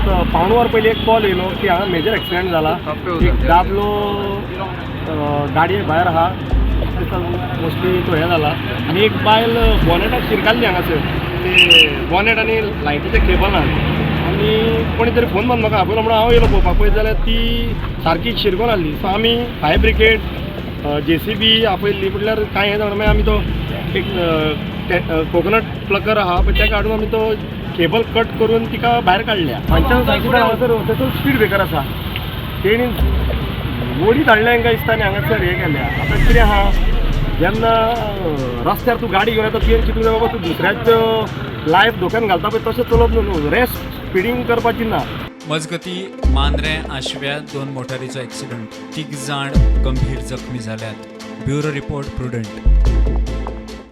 पाऊण वर पयलीं एक कॉल येयलो की हांगा मेजर एक्सिडेंट जाला. एक दादलो गाडये भायर आहा मोस्टली तो हे जाला आनी एक बायल बॉनेटाक शिरकाल्ली हांगासर. ते बॉनेट आनी लायटीचे केबल आनी कोणी तरी फोन मारून म्हाका आपयलो म्हणून हांव येयलो पळोवपाक. पळयत जाल्यार ती सारकी शिरकोन आहली. सो आमी फायर ब्रिगेड JCB आपयल्ली म्हटल्यार कांय हें जावना. मागीर आमी तो एक कोकोनट प्लकर आहा पळय तेका हाडून आमी तो केबल कट करून तिका भायर काडल्या. हांगच्यान हांगासर थंयसर स्पीड ब्रेकर आसा तेणी वडी धाडल्या हांकां दिसता आनी हांगासर हें केल्या. आतां कितें आहा जेन्ना रस्त्यार तूं गाडी घेवन येता तुवें चिंतूंक जाय बाबा तूं दुसऱ्याच लायफ धोक्यान घालता पळय तशें चलोवप न्हू. रेस्ट स्पिडींग करपाची ना. मजगती मांद्रे आशव्या 2 मोटारीचो एक्सिडंट. 3 जाण गंभीर जखमी जाल्यात. Bureau report prudent.